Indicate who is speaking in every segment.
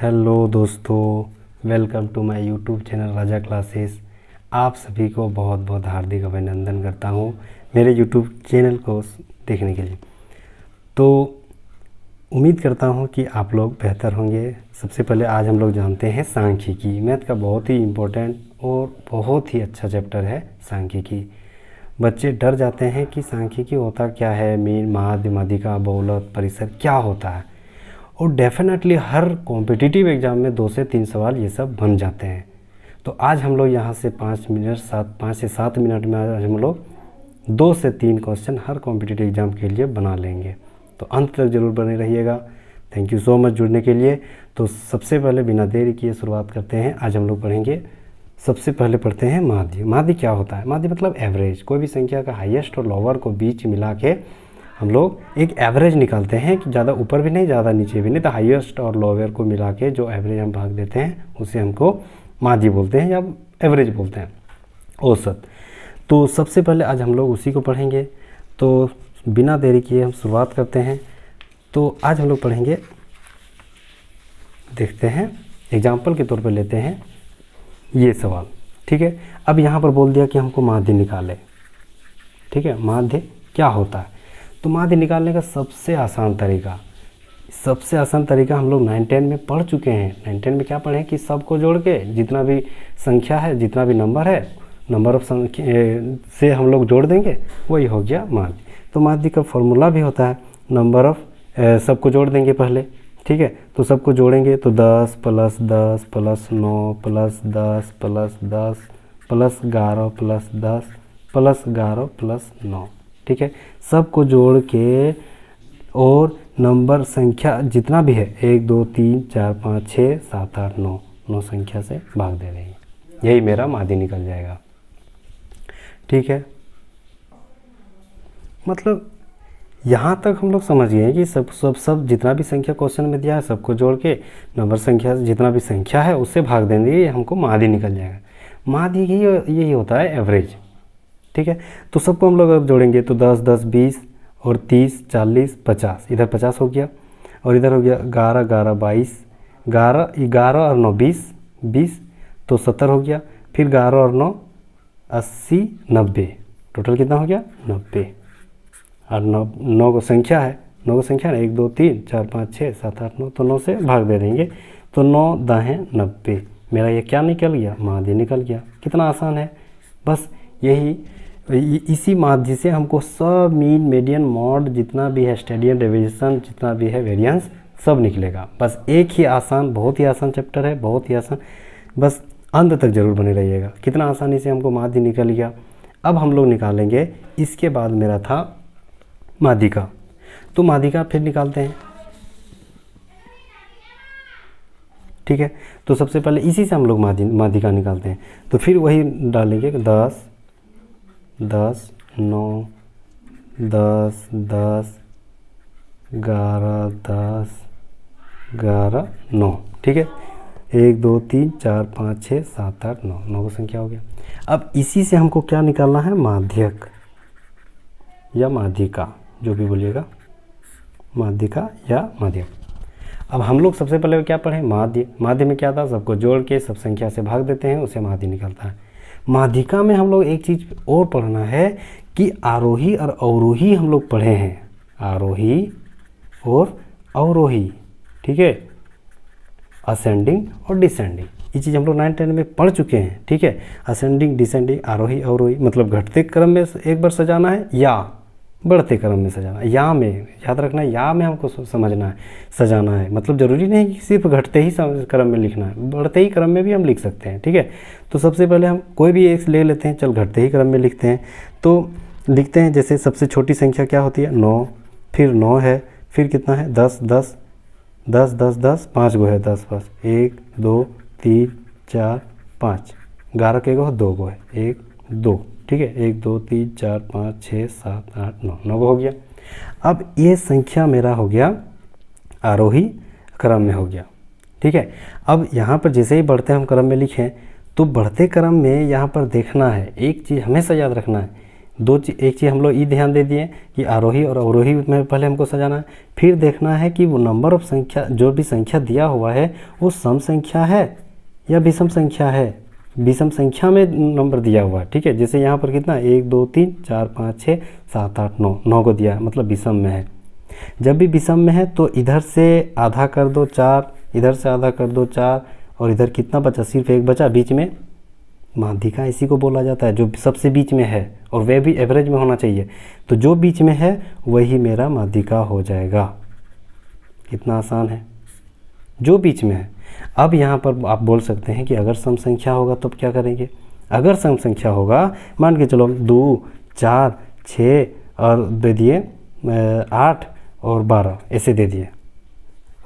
Speaker 1: Hello दोस्तों, welcome to my YouTube channel Raja Classes. आप सभी को बहुत बहुत हार्दिक अभिनंदन करता हूँ मेरे यूट्यूब चैनल को देखने के लिए। तो उम्मीद करता हूँ कि आप लोग बेहतर होंगे। सबसे पहले आज हम लोग जानते हैं सांख्यिकी। मैथ का बहुत ही इम्पोर्टेंट और बहुत ही अच्छा चैप्टर है सांख्यिकी। बच्चे डर जाते हैं कि सांख्यिकी होता क्या है, मीन, माध्य, माध्यिका, बहुलक, परिसर क्या होता है। और डेफिनेटली हर कॉम्पिटिटिव एग्ज़ाम में 2 से 3 सवाल ये सब बन जाते हैं। तो आज हम लोग यहाँ से 5 से 7 मिनट में आज हम लोग 2 से 3 क्वेश्चन हर कॉम्पिटिटिव एग्ज़ाम के लिए बना लेंगे। तो अंत तक ज़रूर बने रहिएगा। थैंक यू सो मच जुड़ने के लिए। तो सबसे पहले बिना देरी किए शुरुआत करते हैं। आज हम लोग पढ़ेंगे, सबसे पहले पढ़ते हैं माध्य। माध्य क्या होता है? माध्य मतलब एवरेज। कोई भी संख्या का हाईएस्ट और लोअर को बीच मिला के हम लोग एक एवरेज निकालते हैं कि ज़्यादा ऊपर भी नहीं, ज़्यादा नीचे भी नहीं। तो हाईएस्ट और लोअर को मिला के जो एवरेज हम भाग देते हैं उसे हमको माध्य बोलते हैं या एवरेज बोलते हैं, औसत। तो सबसे पहले आज हम लोग उसी को पढ़ेंगे। तो बिना देरी किए हम शुरुआत करते हैं। तो आज हम लोग पढ़ेंगे, देखते हैं, एग्जाम्पल के तौर पर लेते हैं ये सवाल। ठीक है, अब यहाँ पर बोल दिया कि हमको माध्य निकाले। ठीक है, माध्य क्या होता है? तो माध्य निकालने का सबसे आसान तरीका हम लोग 9-10 में पढ़ चुके हैं। 9-10 में क्या पढ़े कि सबको जोड़ के जितना भी संख्या है, जितना भी नंबर है, नंबर ऑफ से हम लोग जोड़ देंगे, वही हो गया माध्य। तो माध्य का फॉर्मूला भी होता है नंबर ऑफ, सबको जोड़ देंगे पहले। ठीक है, तो सबको जोड़ेंगे तो 10 + 10 + 9 + 10 + 10 + 11 + 10 + 11 + 9। ठीक है, सबको जोड़ के और नंबर संख्या जितना भी है 1 2 3 4 5 6 7 8 9 संख्या से भाग दे देंगे। यही मेरा माध्य निकल जाएगा। ठीक है, मतलब यहाँ तक हम लोग समझ गए हैं कि सब जितना भी संख्या क्वेश्चन में दिया है सबको जोड़ के नंबर संख्या जितना भी संख्या है उससे भाग देंगे, ये हमको माध्य निकल जाएगा। माध्य यही होता है एवरेज। ठीक है, तो सबको हम लोग अब जोड़ेंगे तो 10 10 20 और 30 40 50, इधर 50 हो गया और इधर हो गया 11 11 22, 11 और 9 20 तो 70 हो गया। फिर 11 और 9 80 90, टोटल कितना हो गया? 90। और 9 को संख्या है, 9 को संख्या है 1 2 3 4 5 6 7 8 9, तो 9 से भाग दे देंगे तो 9 दाहें 90। मेरा ये क्या निकल गया? माध्य निकल गया। कितना आसान है। बस इसी माध्य से हमको सब मीन, मीडियन, मॉड जितना भी है, स्टेडियन, डेविएशन जितना भी है, वेरिएंस सब निकलेगा। बस एक ही आसान, बहुत ही आसान चैप्टर है, बहुत ही आसान। बस अंत तक जरूर बने रहिएगा। कितना आसानी से हमको माध्य निकल गया। अब हम लोग निकालेंगे, इसके बाद मेरा था माध्यिका। तो माध्यिका फिर निकालते हैं। ठीक है, तो सबसे पहले इसी से हम लोग माध्यिका निकालते हैं। तो फिर वही डालेंगे 10 10 9 10 10 11 10 11 9। ठीक है, 1 2 3 4 5 6 7 8 9, 9 की संख्या हो गया। अब इसी से हमको क्या निकालना है? माध्यक या माध्यिका, जो भी बोलिएगा, माध्यिका या माध्यक। अब हम लोग सबसे पहले क्या पढ़े? माध्य। माध्य में क्या था? सबको जोड़ के सब संख्या से भाग देते हैं, उसे माध्य निकलता है। माध्यिका में हम लोग एक चीज़ और पढ़ना है कि आरोही और अवरोही हम लोग पढ़े हैं, आरोही और अवरोही। ठीक है, असेंडिंग और डिसेंडिंग, ये चीज़ हम लोग 9-10 में पढ़ चुके हैं। ठीक है, असेंडिंग, डिसेंडिंग, आरोही अवरोही, मतलब घटते क्रम में एक बार सजाना है या बढ़ते क्रम में सजाना है। या में याद रखना है, या में हमको समझना है, सजाना है। मतलब ज़रूरी नहीं कि सिर्फ घटते ही क्रम में लिखना है, बढ़ते ही क्रम में भी हम लिख सकते हैं। ठीक है, तो सबसे पहले हम कोई भी एक ले लेते हैं। चल, घटते ही क्रम में लिखते हैं। तो लिखते हैं, जैसे सबसे छोटी संख्या क्या होती है? 9, फिर 9 है, फिर कितना है? 10 10 10 10 10, 5 गो है, 10 बस 1 2 3 4 5, 11 के गो 2 गो है, 1 2। ठीक है, 1 2 3 4 5 6 7 8 9, 9 हो गया। अब ये संख्या मेरा हो गया आरोही क्रम में हो गया। ठीक है, अब यहाँ पर जैसे ही बढ़ते हम क्रम में लिखें तो बढ़ते क्रम में यहाँ पर देखना है, एक चीज़ हमेशा याद रखना है, एक चीज़ हम लोग ये ध्यान दे दिए कि आरोही और अवरोही में पहले हमको सजाना है, फिर देखना है कि वो नंबर ऑफ संख्या, जो भी संख्या दिया हुआ है वो सम संख्या है या विषम संख्या है। विषम संख्या में नंबर दिया हुआ है, ठीक है। जैसे यहाँ पर कितना 1 2 3 4 5 6 7 8 9, 9 को दिया है, मतलब विषम में है। जब भी विषम में है तो इधर से आधा कर दो 4, इधर से आधा कर दो 4, और इधर कितना बचा, सिर्फ 1 बचा बीच में। माध्यिका इसी को बोला जाता है, जो सबसे बीच में है, और वह भी एवरेज में होना चाहिए। तो जो बीच में है वही मेरा माध्यिका हो जाएगा। कितना आसान है, जो बीच में है। अब यहाँ पर आप बोल सकते हैं कि अगर सम संख्या होगा तो क्या करेंगे। अगर सम संख्या होगा, मान के चलो 2 4 6 और दे दिए 8 और 12 ऐसे दे दिए,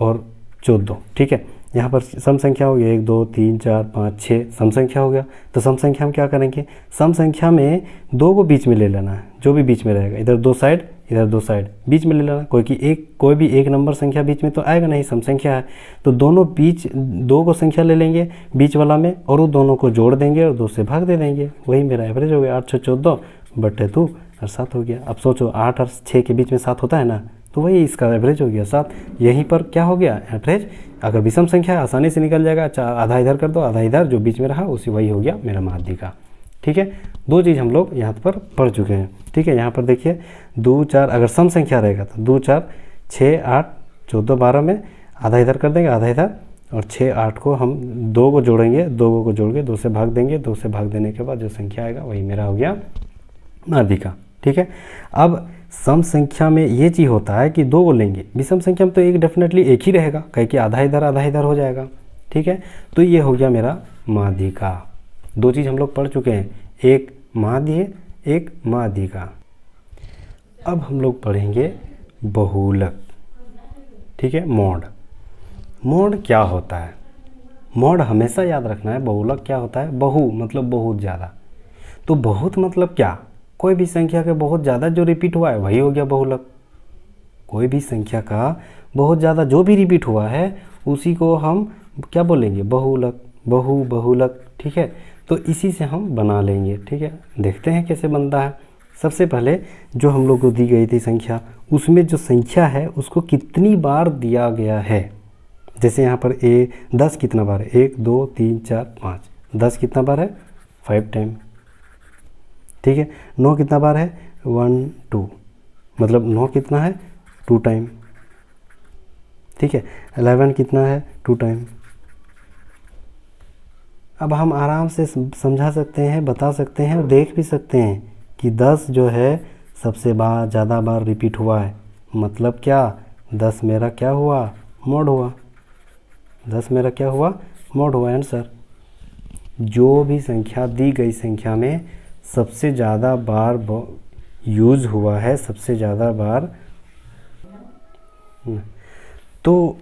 Speaker 1: और 14, ठीक है। यहाँ पर सम संख्या हो गया 1 2 3 4 5 6 सम संख्या हो गया। तो सम संख्या में क्या करेंगे, सम संख्या में 2 को बीच में ले लेना है, जो भी बीच में रहेगा, इधर 2 साइड इधर 2 साइड बीच में ले लेना। कोई भी एक नंबर संख्या बीच में तो आएगा नहीं, सम संख्या है। तो दोनों बीच 2 को संख्या ले लेंगे बीच वाला में, और वो दोनों को जोड़ देंगे और 2 से भाग दे देंगे, वही मेरा एवरेज हो गया। 8 6 14 बटे 2 और 7 हो गया। अब सोचो 8 और 6 के बीच में 7 होता है ना, तो वही इसका एवरेज हो गया 7। यहीं पर क्या हो गया एवरेज। अगर विषम संख्या है आसानी से निकल जाएगा, आधा इधर कर दो आधा इधर, जो बीच में रहा उसी वही हो गया मेरा माध्यिका, ठीक है। 2 चीज़ हम लोग यहाँ पर पढ़ चुके हैं, ठीक है। यहाँ पर देखिए 2 4 अगर सम संख्या रहेगा तो 2 4 6 8 14 12 में आधा इधर कर देंगे आधा इधर, और 6 8 को हम 2 को जोड़ेंगे, 2 को जोड़ के 2 से भाग देंगे, 2 से भाग देने के बाद जो संख्या आएगा वही मेरा हो गया माध्यिका, ठीक है। अब सम संख्या में ये चीज़ होता है कि 2 को लेंगे, विषम संख्या में तो एक डेफिनेटली एक ही रहेगा, कहीं कि आधा इधर हो जाएगा, ठीक है। तो ये हो गया मेरा माध्यिका। 2 चीज़ हम लोग पढ़ चुके हैं, एक माध्य एक माध्यिका। अब हम लोग पढ़ेंगे बहुलक, ठीक है। मॉड क्या होता है, मॉड हमेशा याद रखना है। बहुलक क्या होता है, बहु मतलब बहुत ज़्यादा, तो बहुत मतलब क्या, कोई भी संख्या के बहुत ज़्यादा जो रिपीट हुआ है वही हो गया बहुलक। कोई भी संख्या का बहुत ज़्यादा जो भी रिपीट हुआ है उसी को हम क्या बोलेंगे, बहुलक, बहुलक, ठीक है। तो इसी से हम बना लेंगे, ठीक है। देखते हैं कैसे बनता है। सबसे पहले जो हम लोग को दी गई थी संख्या, उसमें जो संख्या है उसको कितनी बार दिया गया है। जैसे यहाँ पर 10 कितना बार है, 1 2 3 4 5, 10 कितना बार है 5 टाइम, ठीक है। 9 कितना बार है 1 2, मतलब 9 कितना है 2 टाइम, ठीक है। 11 कितना है 2 टाइम। अब हम आराम से समझा सकते हैं, बता सकते हैं और देख भी सकते हैं कि 10 जो है सबसे ज़्यादा बार रिपीट हुआ है। मतलब क्या, 10 मेरा क्या हुआ, मॉड हुआ। 10 मेरा क्या हुआ, मॉड हुआ। आंसर, जो भी संख्या दी गई संख्या में सबसे ज़्यादा बार यूज़ हुआ है, सबसे ज़्यादा बार, तो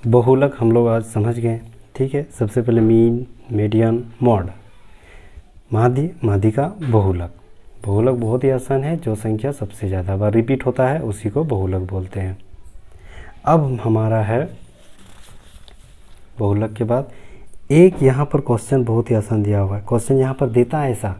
Speaker 1: बहुलक हम लोग आज समझ गए, ठीक है। सबसे पहले मीन, मीडियन, मॉड, माध्यिका, बहुलक। बहुलक बहुत ही आसान है, जो संख्या सबसे ज़्यादा बार रिपीट होता है उसी को बहुलक बोलते हैं। अब हमारा है बहुलक के बाद एक यहाँ पर क्वेश्चन बहुत ही आसान दिया हुआ है। क्वेश्चन यहाँ पर देता है ऐसा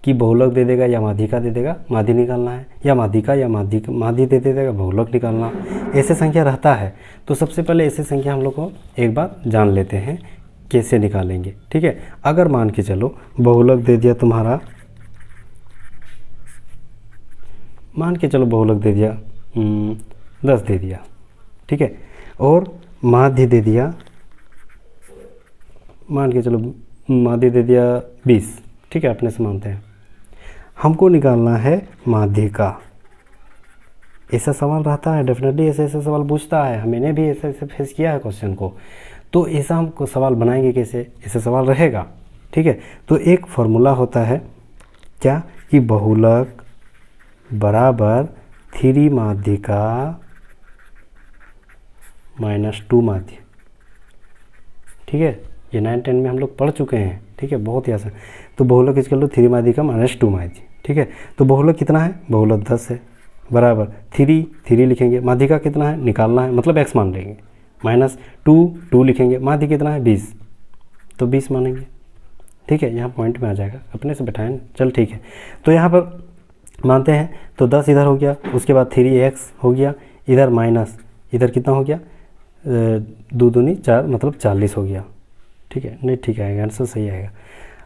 Speaker 1: कि बहुलक दे देगा या माध्यिका दे देगा, माध्य निकालना है, या माध्यिका या माध्य दे देगा, बहुलक निकालना, ऐसे संख्या रहता है। तो सबसे पहले ऐसे संख्या हम लोग को एक बार जान लेते हैं कैसे निकालेंगे, ठीक है। अगर मान के चलो बहुलक दे दिया तुम्हारा, मान के चलो बहुलक दे दिया 10 दे दिया, ठीक है, और माध्य दे दिया, मान के चलो माध्य दे दिया 20, ठीक है, अपने से मानते हैं। हमको निकालना है माध्यिका। ऐसा सवाल रहता है, डेफिनेटली ऐसे सवाल पूछता है, मैंने भी ऐसे फेस किया है क्वेश्चन को। तो ऐसा हमको सवाल बनाएंगे कैसे, ऐसे सवाल रहेगा, ठीक है। तो एक फॉर्मूला होता है क्या, कि बहुलक बराबर 3 माध्यिका -2 माध्य, ठीक है। ये 9 10 में हम लोग पढ़ चुके हैं, ठीक है, बहुत ही आसान। तो बहुलक इसके लो 3 माध्यिका -2 माध्य, ठीक है। तो बहुलक कितना है, बहुलक 10 है, बराबर 3 लिखेंगे, माध्यिका कितना है निकालना है, मतलब x मान लेंगे, -2 लिखेंगे, माध्य कितना है 20, तो 20 मानेंगे, ठीक है। यहाँ पॉइंट में आ जाएगा, अपने से बैठाएं, चल ठीक है। तो यहाँ पर मानते हैं। तो 10 इधर हो गया, उसके बाद 3x हो गया, इधर माइनस, इधर कितना हो गया, 2 दूनी 4 मतलब 40 हो गया। ठीक है, नहीं ठीक आएगा, आंसर सही आएगा।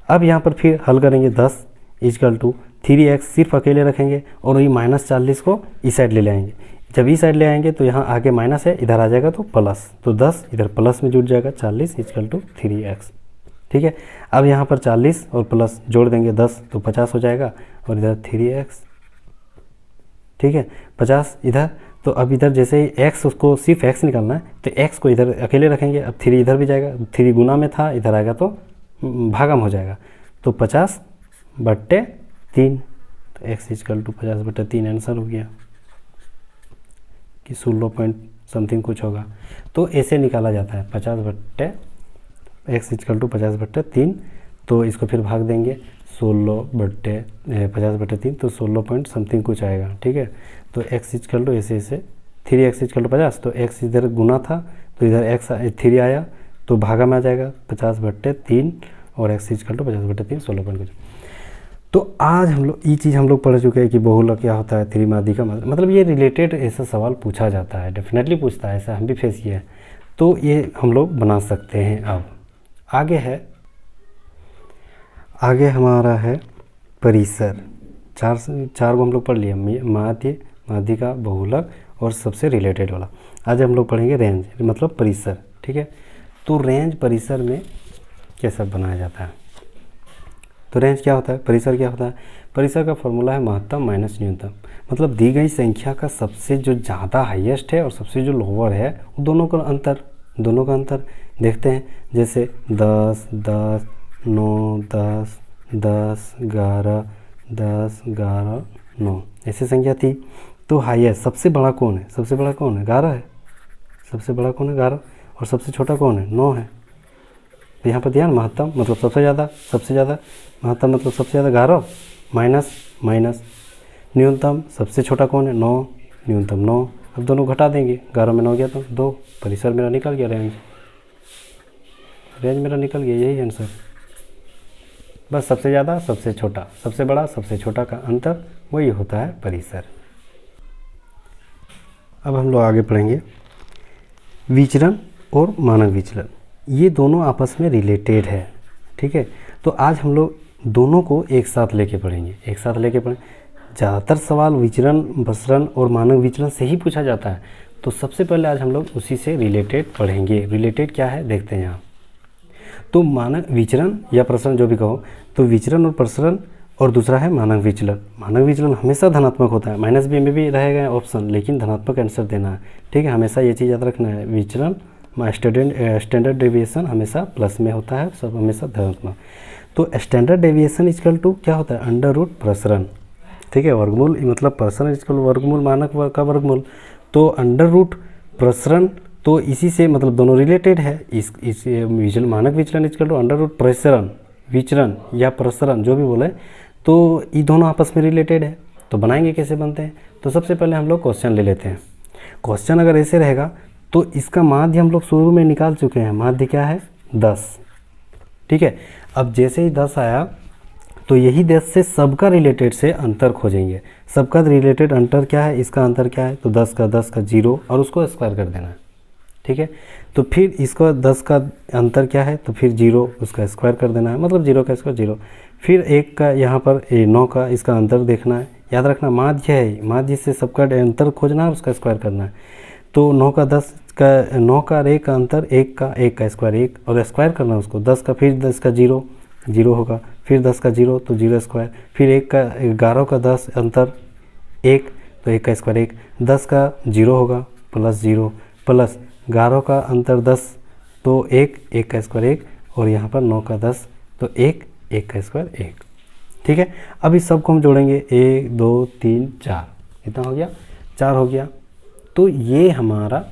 Speaker 1: अब यहाँ पर फिर हल करेंगे 10 इजकल टू 3x सिर्फ अकेले रखेंगे और वही -40 को इस साइड ले आएंगे। जब इस साइड ले आएंगे तो यहाँ आगे माइनस है, इधर आ जाएगा तो प्लस, तो 10 इधर प्लस में जुड़ जाएगा, 40 इजकल टू 3x। ठीक है, अब यहाँ पर 40 और प्लस जोड़ देंगे 10 तो 50 हो जाएगा, और इधर 3x। ठीक है, 50 इधर, तो अब इधर जैसे ही x उसको सिर्फ x निकालना है तो x को इधर अकेले रखेंगे। अब 3 इधर भी जाएगा, 3 गुना में था, इधर आएगा तो भागम हो जाएगा, तो 50/3, तो x इजकल टू 50/3 आंसर हो गया कि 16 पॉइंट समथिंग कुछ होगा। तो ऐसे निकाला जाता है 50/x इजकल टू 50/3। तो इसको फिर भाग देंगे 50/3, तो 16 पॉइंट समथिंग कुछ आएगा। ठीक है, तो x इजकल टू ऐसे 3x इजकल टू 50, तो x इधर गुना था तो इधर x 3 आया तो भागा में आ जाएगा 50/3, और x इजकल टू 50/3 16 पॉइंट कुछ। तो आज हम लोग ये चीज़ हम लोग पढ़ चुके हैं कि बहुलक क्या होता है, त्रिमादी का मतलब ये रिलेटेड ऐसा सवाल पूछा जाता है, डेफिनेटली पूछता है, ऐसा हम भी फेस किए हैं, तो ये हम लोग बना सकते हैं। अब आगे हमारा है परिसर। चार को हम लोग पढ़ लिए, माध्य, माध्यिका, बहुलक और सबसे रिलेटेड वाला। आज हम लोग पढ़ेंगे रेंज मतलब परिसर। ठीक है, तो रेंज परिसर में कैसा बनाया जाता है, तो रेंज क्या होता है, परिसर क्या होता है। परिसर का फॉर्मूला है महत्तम माइनस न्यूनतम, मतलब दी गई संख्या का सबसे जो ज़्यादा हाईएस्ट है और सबसे जो लोअर है दोनों का अंतर देखते हैं। जैसे 10, 10, 9, 10, 10, 11, 10, 11, 9 ऐसी संख्या थी। तो हाईएस्ट सबसे बड़ा कौन है, 11 है, सबसे बड़ा कौन है 11, और सबसे छोटा कौन है 9 है। तो यहाँ पर ध्यान, महत्तम मतलब सबसे ज़्यादा, महत्तम मतलब सबसे ज़्यादा 11 माइनस न्यूनतम सबसे छोटा कौन है 9, न्यूनतम 9। अब दोनों घटा देंगे, 11 में 9 गया तो 2, परिसर मेरा निकल गया, रेंज मेरा निकल गया, यही आंसर। बस सबसे ज़्यादा सबसे छोटा, सबसे बड़ा सबसे छोटा का अंतर वही होता है परिसर। अब हम लोग आगे पढ़ेंगे विचरण और मानक विचलन, ये दोनों आपस में रिलेटेड है। ठीक है, तो आज हम लोग दोनों को एक साथ लेके पढ़ेंगे, ज़्यादातर सवाल विचरण, प्रसरण और मानक विचलन से ही पूछा जाता है। तो सबसे पहले आज हम लोग उसी से रिलेटेड पढ़ेंगे। रिलेटेड क्या है देखते हैं यहाँ। तो मानक विचरण या प्रसरण जो भी कहो, तो विचरण और प्रसरण, और दूसरा है मानक विचलन। मानक विचलन हमेशा धनात्मक होता है, माइनस बी में भी रहेगा ऑप्शन, लेकिन धनात्मक आंसर देना है। ठीक है, हमेशा ये चीज़ याद रखना है, विचरण स्टैंडर्ड डेविएशन हमेशा प्लस में होता है, सब हमेशा धनात्मक। तो स्टैंडर्ड डेविएशन इक्वल टू क्या होता है, अंडर रूट प्रसरण। ठीक है, वर्गमूल मतलब प्रसरण इक्वल वर्गमूल मानक का वर्गमूल, तो अंडर रूट प्रसरण, तो इसी से मतलब दोनों रिलेटेड है। इस विचलन, मानक विचलन इक्वल टू अंडर रूट प्रसरण, विचरण या प्रसरण जो भी बोले, तो ये दोनों आपस में रिलेटेड है। तो बनाएंगे कैसे बनते हैं, तो सबसे पहले हम लोग क्वेश्चन ले लेते हैं। क्वेश्चन अगर ऐसे रहेगा तो इसका माध्य हम लोग शुरू में निकाल चुके हैं, माध्य क्या है 10। ठीक है, अब जैसे ही 10 आया तो यही 10 से सबका रिलेटेड से अंतर खोजेंगे। सबका रिलेटेड अंतर क्या है, इसका अंतर क्या है, तो 10 का 0 और उसको स्क्वायर कर देना है। ठीक है, तो फिर इसका 10 का अंतर क्या है, तो फिर 0 उसका स्क्वायर कर देना है, मतलब 0 का स्क्वायर 0। फिर 1 का यहाँ पर 9 का इसका अंतर देखना है, याद रखना माध्य है, माध्य से सबका अंतर खोजना है, उसका स्क्वायर करना है। तो 9 का 1 का 1 का अंतर, 1 का स्क्वायर 1 और स्क्वायर करना है उसको, 10 का फिर 10 का 0 होगा, फिर 10 का 0 तो 0 स्क्वायर, फिर 1 का 11 का 10 अंतर 1 तो 1 का स्क्वायर 1, 10 का 0 होगा प्लस 0 प्लस 11 का अंतर 10 तो 1 का स्क्वायर 1 और यहाँ पर 9 का 10 तो 1 का स्क्वायर 1। ठीक है, अब इस सब को हम जोड़ेंगे 1 2 3 4, कितना हो गया 4 हो गया। तो ये हमारा,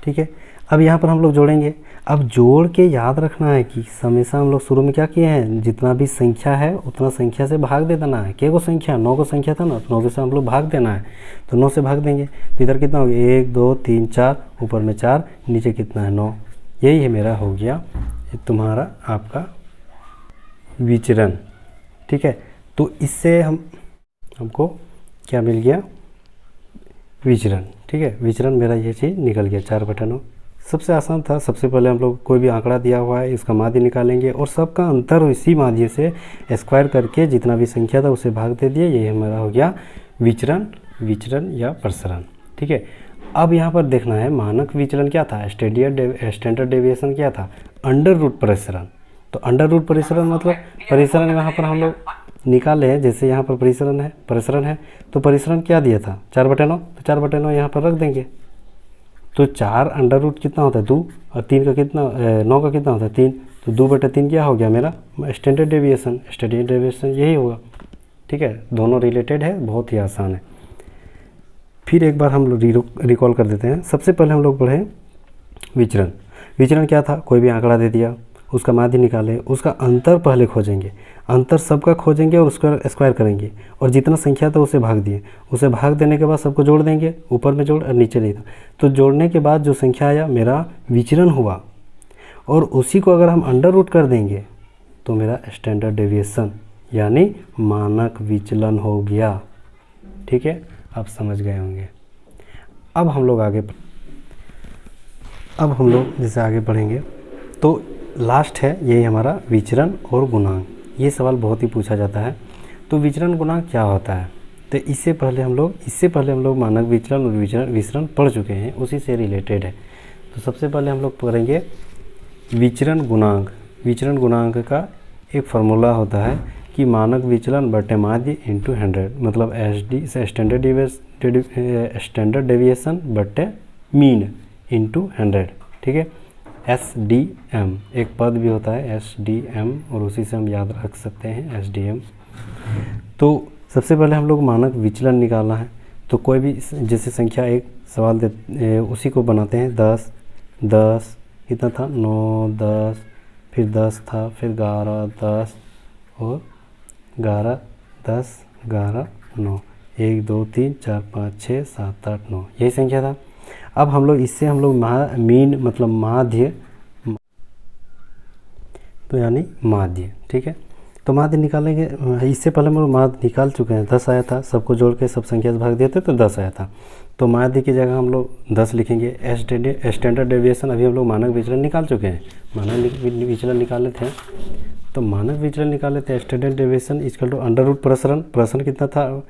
Speaker 1: ठीक है, अब यहाँ पर हम लोग जोड़ेंगे। अब जोड़ के याद रखना है कि हमेशा हम लोग शुरू में क्या किए हैं, जितना भी संख्या है उतना संख्या से भाग दे देना है। क्या को संख्या 9 को संख्या था ना, तो 9 से हम लोग भाग देना है, तो 9 से भाग देंगे तो इधर कितना हो गया 1 2 3 4, ऊपर में 4 नीचे कितना है 9। यही है मेरा हो गया तुम्हारा आपका विचरण, ठीक है। तो इससे हमको क्या मिल गया, विचरण, ठीक है। विचरण मेरा ये चीज़ निकल गया 4/9। सबसे आसान था। सबसे पहले हम लोग कोई भी आंकड़ा दिया हुआ है इसका माध्य निकालेंगे और सबका अंतर इसी माध्य से स्क्वायर करके जितना भी संख्या था उसे भाग दे दिए, ये हमारा हो गया विचरण, विचरण या प्रसरण, ठीक है। अब यहाँ पर देखना है मानक विचलन क्या था, स्टैंडर्ड डेविएशन क्या था, अंडर रूट परिसरण। तो अंडर रूट परिसरण मतलब परिसरण यहाँ पर हम लोग निकाले हैं, जैसे यहाँ पर परिसरण है तो परिसरण क्या दिया था 4/9, तो 4/9 यहाँ पर रख देंगे। तो 4 अंडर रूट कितना होता है 2 और 3 का कितना 9 का कितना होता है 3, तो 2/3 क्या हो गया मेरा स्टैंडर्ड डेविएशन यही होगा, ठीक है। दोनों रिलेटेड है, बहुत ही आसान है। फिर एक बार हम लोग रिकॉल कर देते हैं। सबसे पहले हम लोग पढ़े विचरण। विचरण क्या था, कोई भी आंकड़ा दे दिया, उसका माध्य निकाले, उसका अंतर पहले खोजेंगे, अंतर सबका खोजेंगे और उसका स्क्वायर करेंगे और जितना संख्या था उसे भाग दिए। उसे भाग देने के बाद सबको जोड़ देंगे, ऊपर में जोड़ और नीचे नहीं था। तो जोड़ने के बाद जो संख्या आया मेरा विचरण हुआ और उसी को अगर हम अंडर रूट कर देंगे तो मेरा स्टैंडर्ड डेविएशन यानी मानक विचलन हो गया, ठीक है। आप समझ गए होंगे। अब हम लोग जैसे आगे बढ़ेंगे तो लास्ट है यही हमारा विचरण और गुणांक। ये सवाल बहुत ही पूछा जाता है। तो विचरण गुणांक क्या होता है, तो इससे पहले हम लोग मानक विचलन और विचरण पढ़ चुके हैं, उसी से रिलेटेड है। तो सबसे पहले हम लोग पढ़ेंगे विचरण गुणांक। विचरण गुणांक का एक फार्मूला होता है कि मानक विचलन बटे माध्य इंटू 100, मतलब स्टैंडर्ड डेविएशन बटे मीन इंटू 100, ठीक है। SDM एक पद भी होता है SDM, और उसी से हम याद रख सकते हैं SDM। तो सबसे पहले हम लोग मानक विचलन निकालना है। तो कोई भी जैसे संख्या एक सवाल दे उसी को बनाते हैं। 10 कितना था 9, 10, फिर 10 था, फिर 11, 10 और 11, 10, 11, 9, 1 2 3 4 5 6 7 8 9, यही संख्या था। अब हम लोग इससे मीन मतलब माध्य, तो यानी माध्य, ठीक है। तो माध्य निकालेंगे। इससे पहले हम लोग माध्य निकाल चुके हैं। 10 आया था, सबको जोड़ के सब संख्या से भाग देते तो 10 आया था। तो माध्य की जगह हम लोग 10 लिखेंगे। स्टैंडर्ड डेविएशन अभी हम लोग मानक विचलन निकाल चुके हैं, मानक विचलन निकाले थे। तो मानक विचलन निकाले थे standard deviation equal to under root प्रसरण कितना था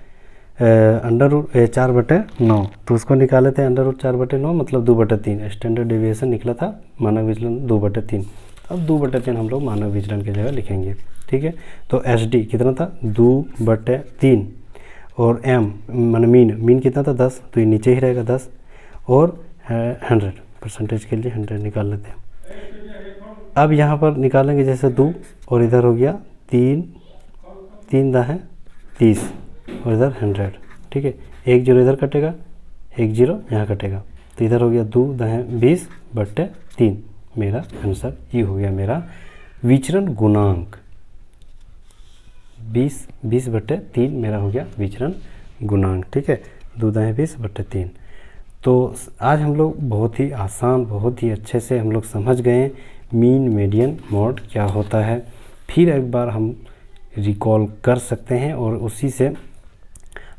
Speaker 1: अंडर रूट 4/9, तो उसको निकाले थे अंडर रूट 4/9 मतलब 2/3। स्टैंडर्ड डेविएशन निकला था मानक विचलन 2/3। अब 2/3 हम लोग मानक विचलन की जगह लिखेंगे, ठीक है। तो SD कितना था 2/3 और M मान मीन कितना था 10, तो ये नीचे ही रहेगा 10 और 100 परसेंटेज के लिए 100 निकाल लेते हैं। अब यहाँ पर निकालेंगे जैसे 2 और इधर हो गया 3 दा है 30 और इधर 100, ठीक है। 1 0 इधर कटेगा, 1 0 यहाँ कटेगा, तो इधर हो गया 2 दा है 20/3। मेरा आंसर ये हो गया मेरा विचरण गुणांक 20/3 मेरा हो गया विचरण गुणांक, ठीक है। 2 दाएँ 20/3। तो आज हम लोग बहुत ही आसान, बहुत ही अच्छे से हम लोग समझ गए मीन मीडियन मोड क्या होता है। फिर एक बार हम रिकॉल कर सकते हैं और उसी से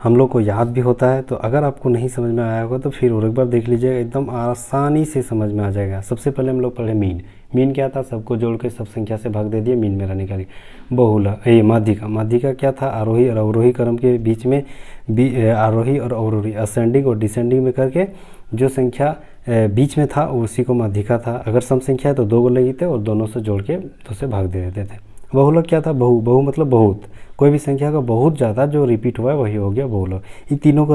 Speaker 1: हम लोग को याद भी होता है। तो अगर आपको नहीं समझ में आया होगा तो फिर और एक बार देख लीजिएगा, एकदम आसानी से समझ में आ जाएगा। सबसे पहले हम लोग पढ़े मीन क्या था, सबको जोड़ के सब संख्या से भाग दे दिए, मीन मेरा निकाली। बहुला ये माध्यिका क्या था, आरोही और अवरोही क्रम के बीच में आरोही और अवरोही असेंडिंग और डिसेंडिंग में करके जो संख्या बीच में था उसी को माध्यिका था। अगर सम संख्या है तो 2 को लेते थे और दोनों से जोड़ के तो से भाग दे देते थे। बहुलक क्या था, बहु मतलब बहुत, कोई भी संख्या का बहुत ज़्यादा जो रिपीट हुआ है वही हो गया बहुलक। ये तीनों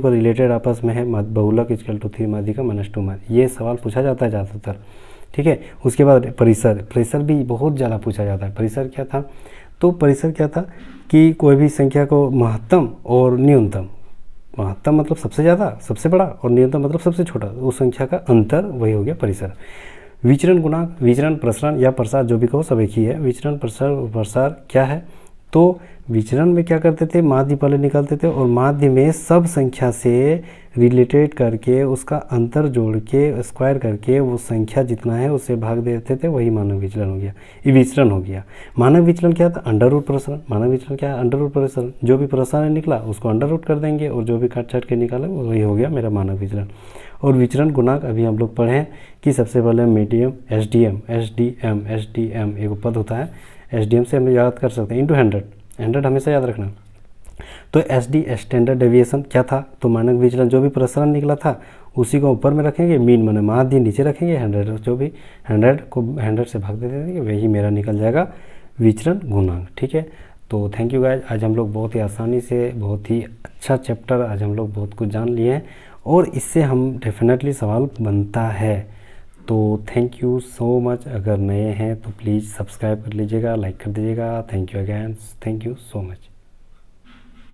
Speaker 1: का रिलेटेड आपस में है। बहुलक इक्वल टू 3 माध्यिका -2 माध्यिका, ये सवाल पूछा जाता है ज़्यादातर, ठीक है। उसके बाद परिसर भी बहुत ज़्यादा पूछा जाता है। परिसर क्या था, तो परिसर क्या था कि कोई भी संख्या को महत्तम और न्यूनतम, महत्तम मतलब सबसे ज़्यादा सबसे बड़ा और न्यूनतम मतलब सबसे छोटा, उस संख्या का अंतर वही हो गया परिसर। विचरण गुणांक, विचरण प्रसरण या प्रसार जो भी कहो सब एक ही है। विचरण प्रसार क्या है, तो विचरण में क्या करते थे, माध्य पहले निकालते थे और माध्य में सब संख्या से रिलेटेड करके उसका अंतर जोड़ के स्क्वायर करके वो संख्या जितना है उससे भाग देते थे, वही मानक विचलन हो गया, ये विचरण हो गया। मानक विचलन क्या था, अंडर रूट प्रसरण। मानक विचलन क्या है, अंडर रूट प्रसरण। जो भी प्रसरण निकला उसको अंडर रूट कर देंगे और जो भी काट छाट के निकाला वही हो गया मेरा मानक विचलन। और विचरण गुणांक अभी हम लोग पढ़े कि सबसे पहले मीडियम एसडीएम एक पद होता है, एसडीएम से हम याद कर सकते हैं इंटू 100 हमेशा याद रखना। तो एसडी स्टैंडर्ड डेविएशन क्या था, तो मानक विचलन जो भी प्रसरण निकला था उसी को ऊपर में रखेंगे, मीन माने माध्य नीचे रखेंगे, 100 जो भी 100 को 100 से भाग दे देंगे, वही मेरा निकल जाएगा विचरण गुणांक। ठीक है, तो थैंक यू गाइज। आज हम लोग बहुत ही आसानी से, बहुत ही अच्छा चैप्टर आज हम लोग बहुत कुछ जान लिए हैं और इससे हम डेफिनेटली सवाल बनता है। तो थैंक यू सो मच। अगर नए हैं तो प्लीज़ सब्सक्राइब कर लीजिएगा, लाइक कर दीजिएगा। Thank you again, thank you so much.